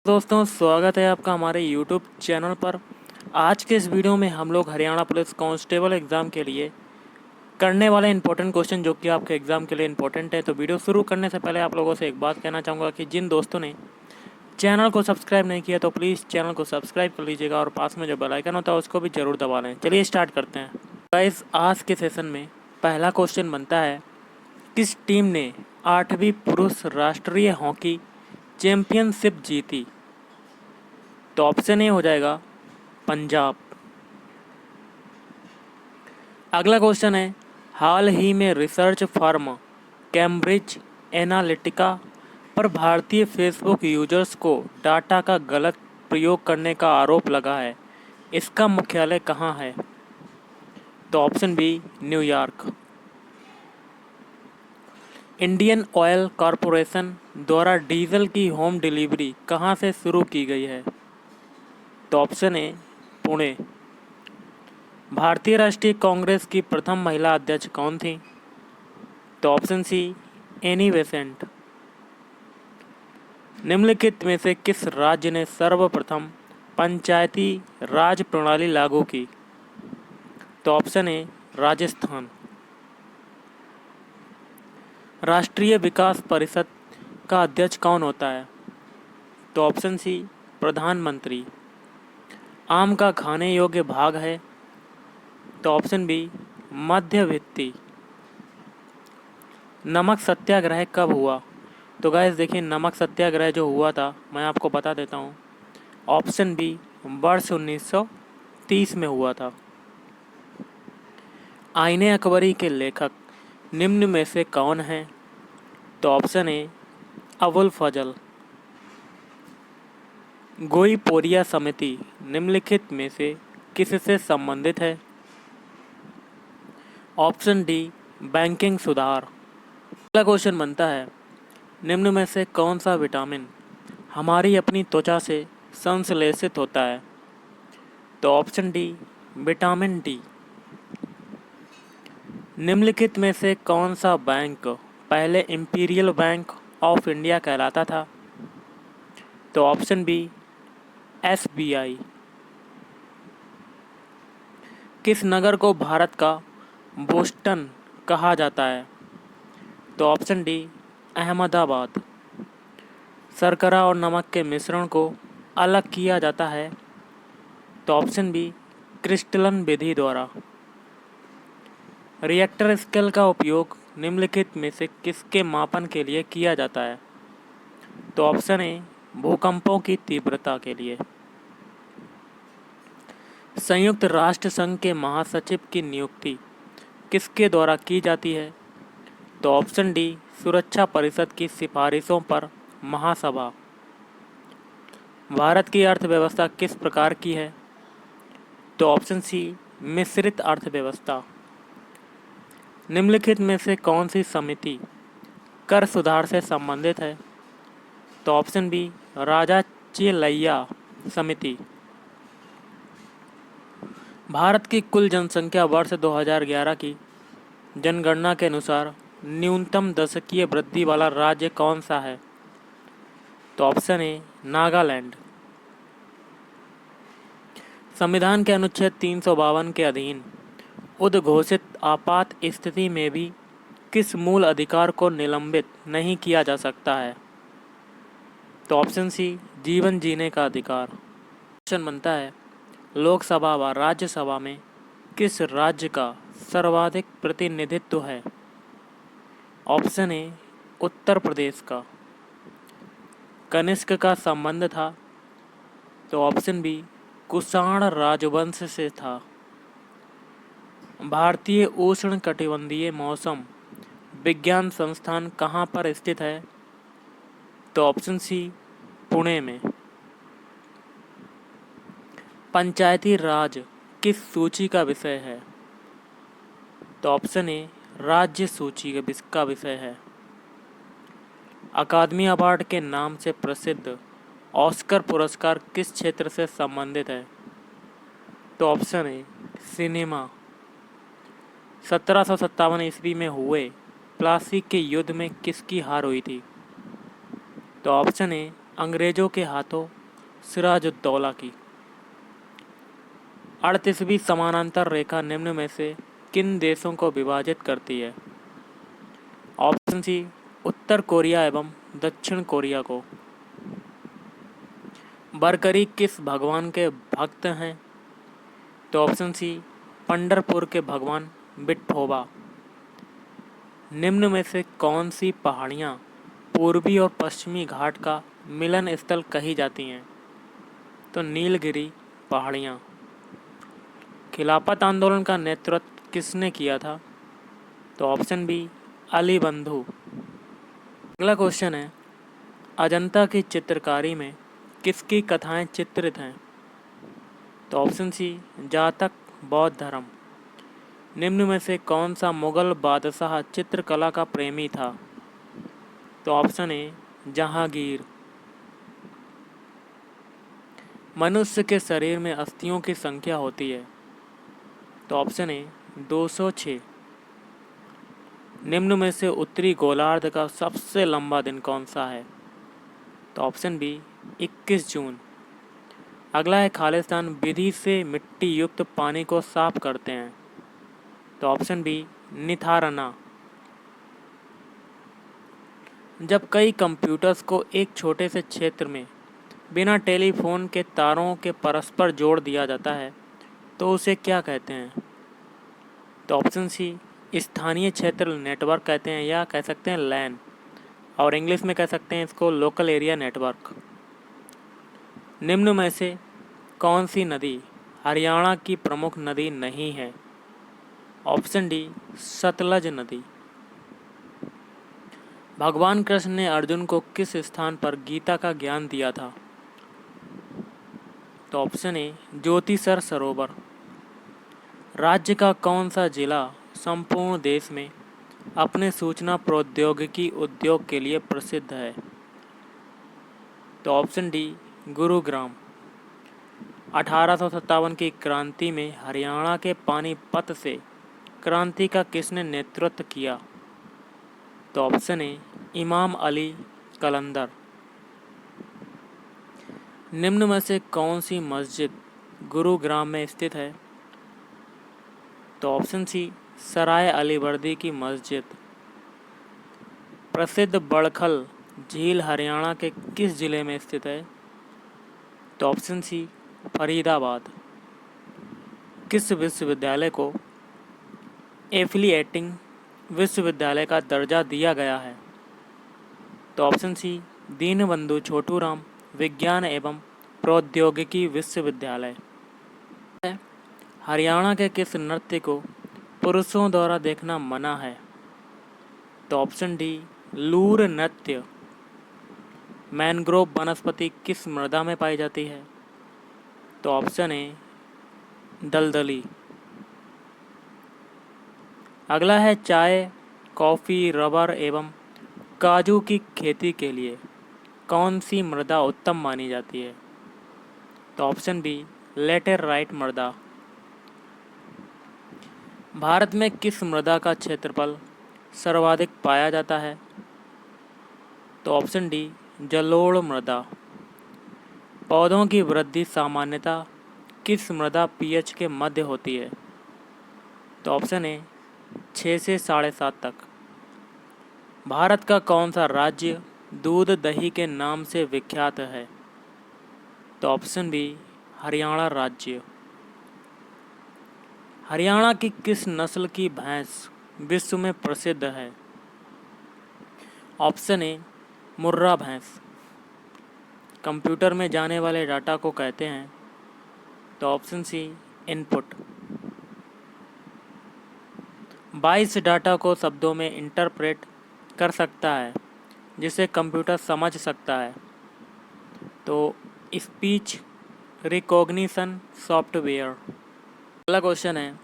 दोस्तों, स्वागत है आपका हमारे YouTube चैनल पर। आज के इस वीडियो में हम लोग हरियाणा पुलिस कांस्टेबल एग्ज़ाम के लिए करने वाले इंपॉर्टेंट क्वेश्चन जो कि आपके एग्ज़ाम के लिए इंपॉर्टेंट है। तो वीडियो शुरू करने से पहले आप लोगों से एक बात कहना चाहूँगा कि जिन दोस्तों ने चैनल को सब्सक्राइब नहीं किया तो प्लीज़ चैनल को सब्सक्राइब कर लीजिएगा और पास में जो बेल आइकन होता है उसको भी ज़रूर दबा लें। चलिए स्टार्ट करते हैं। गाइस, आज के सेशन में पहला क्वेश्चन बनता है, किस टीम ने 8वीं पुरुष राष्ट्रीय हॉकी चैंपियनशिप जीती? तो ऑप्शन ए हो जाएगा पंजाब। अगला क्वेश्चन है, हाल ही में रिसर्च फर्म कैम्ब्रिज एनालिटिका पर भारतीय फेसबुक यूजर्स को डाटा का गलत प्रयोग करने का आरोप लगा है। इसका मुख्यालय कहाँ है? तो option B New York. Indian Oil Corporation द्वारा डीजल की होम डिलीवरी कहाँ से शुरू की गई है? तो ऑप्शन ए पुणे। भारतीय राष्ट्रीय कांग्रेस की प्रथम महिला अध्यक्ष कौन थी? तो ऑप्शन सी एनी बेसेंट। निम्नलिखित में से किस राज्य ने सर्वप्रथम पंचायती राज प्रणाली लागू की? तो ऑप्शन ए राजस्थान। राष्ट्रीय विकास परिषद का अध्यक्ष कौन होता है? तो ऑप्शन सी प्रधानमंत्री। आम का खाने योग्य भाग है? तो ऑप्शन बी मध्यवित्ती। नमक सत्याग्रह कब हुआ? तो गाइस देखिए, नमक सत्याग्रह जो हुआ था मैं आपको बता देता हूँ। ऑप्शन बी वर्ष 1930 में हुआ था। आईने अकबरी के लेखक निम्न में से कौन हैं? तो ऑप्शन ए अबुल फजल। गोई पोरिया समिति निम्नलिखित में से किससे संबंधित है? ऑप्शन डी बैंकिंग सुधार। अगला क्वेश्चन बनता है, निम्न में से कौन सा विटामिन हमारी अपनी त्वचा से संश्लेषित होता है? तो ऑप्शन डी विटामिन डी। निम्नलिखित में से कौन सा बैंक पहले इंपीरियल बैंक ऑफ इंडिया कहलाता था? तो ऑप्शन बी एसबीआई। किस नगर को भारत का बोस्टन कहा जाता है? तो ऑप्शन डी अहमदाबाद। शर्करा और नमक के मिश्रण को अलग किया जाता है? तो ऑप्शन बी क्रिस्टलन विधि द्वारा। रिएक्टर स्केल का उपयोग निम्नलिखित में से किसके मापन के लिए किया जाता है? तो ऑप्शन ए भूकंपों की तीव्रता के लिए। संयुक्त राष्ट्र संघ के महासचिव की नियुक्ति किसके द्वारा की जाती है? तो ऑप्शन डी सुरक्षा परिषद की सिफारिशों पर महासभा। भारत की अर्थव्यवस्था किस प्रकार की है? तो ऑप्शन सी मिश्रित अर्थव्यवस्था। निम्नलिखित में से कौन सी समिति कर सुधार से संबंधित है? तो ऑप्शन बी राजा चेलैया समिति। भारत की कुल जनसंख्या वर्ष 2011 की जनगणना के अनुसार न्यूनतम दशकीय वृद्धि वाला राज्य कौन सा है? तो ऑप्शन ए नागालैंड। संविधान के अनुच्छेद 352 के अधीन उद्घोषित आपात स्थिति में भी किस मूल अधिकार को निलंबित नहीं किया जा सकता है? तो ऑप्शन सी जीवन जीने का अधिकार। क्वेश्चन बनता है, लोकसभा व राज्यसभा में किस राज्य का सर्वाधिक प्रतिनिधित्व है? ऑप्शन ए उत्तर प्रदेश का। कनिष्क का संबंध था? तो ऑप्शन बी कुषाण राजवंश से था। भारतीय उष्णकटिबंधीय मौसम विज्ञान संस्थान कहाँ पर स्थित है? तो ऑप्शन सी पुणे में। पंचायती राज किस सूची का विषय है? तो ऑप्शन ए राज्य सूची का विषय है। अकादमी अवार्ड के नाम से प्रसिद्ध ऑस्कर पुरस्कार किस क्षेत्र से संबंधित है? तो ऑप्शन ए सिनेमा। 1757 ईस्वी में हुए प्लासी के युद्ध में किसकी हार हुई थी? तो ऑप्शन ए अंग्रेज़ों के हाथों सिराजुद्दौला की। 38वीं समानांतर रेखा निम्न में से किन देशों को विभाजित करती है? ऑप्शन सी, उत्तर कोरिया एवं दक्षिण कोरिया को। बरकरी किस भगवान के भक्त हैं? तो ऑप्शन सी, पंढरपुर के भगवान विठोबा। निम्न में से कौन सी पहाड़ियाँ पूर्वी और पश्चिमी घाट का मिलन स्थल कही जाती हैं? तो नीलगिरी पहाड़ियाँ। खिलाफत आंदोलन का नेतृत्व किसने किया था? तो ऑप्शन बी, अली बंधु। अगला क्वेश्चन है, अजंता की चित्रकारी में किसकी कथाएं चित्रित हैं? तो ऑप्शन सी, जातक बौद्ध धर्म। निम्न में से कौन सा मुगल बादशाह चित्रकला का प्रेमी था? तो ऑप्शन ए, जहांगीर। मनुष्य के शरीर में अस्थियों की संख्या होती है? तो ऑप्शन ए, 206। निम्न में से उत्तरी गोलार्ध का सबसे लंबा दिन कौन सा है? तो ऑप्शन बी, 21 जून। अगला है, खालिस्तान विधि से मिट्टी युक्त पानी को साफ करते हैं? तो ऑप्शन बी, निथारना। जब कई कंप्यूटर्स को एक छोटे से क्षेत्र में बिना टेलीफोन के तारों के परस्पर जोड़ दिया जाता है तो उसे क्या कहते हैं? तो ऑप्शन सी, स्थानीय क्षेत्र नेटवर्क कहते हैं, या कह सकते हैं लैन, और इंग्लिश में कह सकते हैं इसको लोकल एरिया नेटवर्क। निम्न में से कौन सी नदी हरियाणा की प्रमुख नदी नहीं है? ऑप्शन डी, सतलज नदी। भगवान कृष्ण ने अर्जुन को किस स्थान पर गीता का ज्ञान दिया था? तो ऑप्शन ए, ज्योतिसर सरोवर। राज्य का कौन सा जिला संपूर्ण देश में अपने सूचना प्रौद्योगिकी उद्योग के लिए प्रसिद्ध है? तो ऑप्शन डी, गुरुग्राम। 1857 की क्रांति में हरियाणा के पानीपत से क्रांति का किसने नेतृत्व किया? तो ऑप्शन ए, इमाम अली कलंदर। निम्न में से कौन सी मस्जिद गुरुग्राम में स्थित है? तो ऑप्शन सी, सराय अलीवर्दी की मस्जिद। प्रसिद्ध बड़खल झील हरियाणा के किस जिले में स्थित है? तो ऑप्शन सी, फरीदाबाद। किस विश्वविद्यालय को एफिलिएटिंग विश्वविद्यालय का दर्जा दिया गया है? तो ऑप्शन सी, दीनबंधु छोटूराम विज्ञान एवं प्रौद्योगिकी विश्वविद्यालय। हरियाणा के किस नृत्य को पुरुषों द्वारा देखना मना है? तो ऑप्शन डी, लूर नृत्य। मैनग्रोव वनस्पति किस मृदा में पाई जाती है? तो ऑप्शन ए, दलदली। अगला है, चाय, कॉफ़ी, रबर एवं काजू की खेती के लिए कौन सी मृदा उत्तम मानी जाती है? तो ऑप्शन बी, लेटेराइट मृदा। भारत में किस मृदा का क्षेत्रफल सर्वाधिक पाया जाता है? तो ऑप्शन डी, जलोढ़ मृदा। पौधों की वृद्धि सामान्यतः किस मृदा पीएच के मध्य होती है? तो ऑप्शन ए, 6 से 7.5 तक। भारत का कौन सा राज्य दूध दही के नाम से विख्यात है? तो ऑप्शन बी, हरियाणा राज्य। हरियाणा की किस नस्ल की भैंस विश्व में प्रसिद्ध है? ऑप्शन ए, मुर्रा भैंस। कंप्यूटर में जाने वाले डाटा को कहते हैं? तो ऑप्शन सी, इनपुट। 22 डाटा को शब्दों में इंटरप्रेट कर सकता है जिसे कंप्यूटर समझ सकता है तो स्पीच रिकॉग्निशन सॉफ्टवेयर। अगला क्वेश्चन है,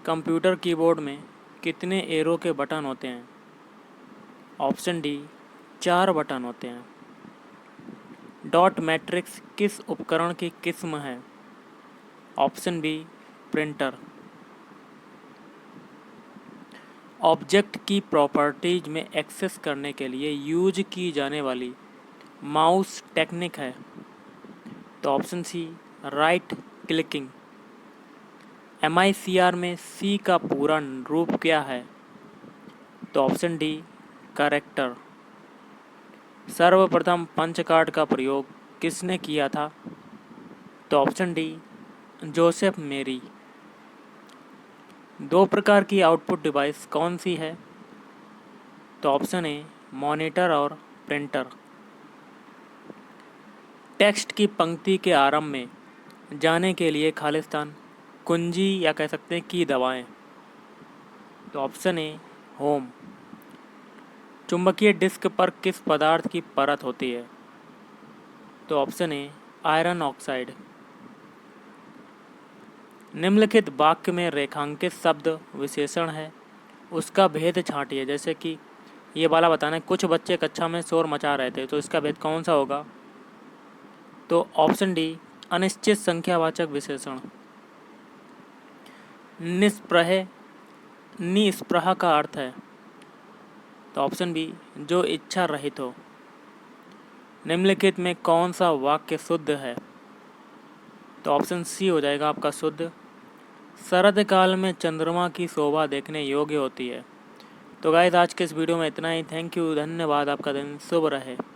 कंप्यूटर कीबोर्ड में कितने एरो के बटन होते हैं? ऑप्शन डी, 4 बटन होते हैं। डॉट मैट्रिक्स किस उपकरण की किस्म है? Option B, printer. ऑब्जेक्ट की प्रॉपर्टीज में एक्सेस करने के लिए यूज की जाने वाली माउस टेक्निक है? तो option C right clicking. MICR में C का पूरा रूप क्या है? तो ऑप्शन डी कैरेक्टर। सर्वप्रथम पंच कार्ड का प्रयोग किसने किया था? तो ऑप्शन डी जोसेफ मेरी। दो प्रकार की आउटपुट डिवाइस कौन सी है? तो ऑप्शन ए मॉनिटर और प्रिंटर। टेक्स्ट की पंक्ति के आरंभ में जाने के लिए खालिस्तान कुंजी या कह सकते हैं की दबाएं। तो ऑप्शन ए होम। चुंबकीय डिस्क पर किस पदार्थ की परत होती है? तो ऑप्शन ए आयरन ऑक्साइड। निम्नलिखित वाक्य में रेखांकित शब्द विशेषण है, उसका भेद छांटिए। जैसे कि ये वाला बताना है, कुछ बच्चे कक्षा में शोर मचा रहे थे, तो इसका भेद कौन सा होगा? तो ऑप्शन डी अनिश्चित संख्यावाचक विशेषण। निस्पृह का अर्थ है? तो ऑप्शन बी जो इच्छा रहित हो। निम्नलिखित में कौन सा वाक्य शुद्ध है? तो ऑप्शन सी हो जाएगा आपका शुद्ध। शरद काल में चंद्रमा की शोभा देखने योग्य होती है। तो गाइस आज के इस वीडियो में इतना ही। थैंक यू, धन्यवाद, आपका दिन शुभ रहे।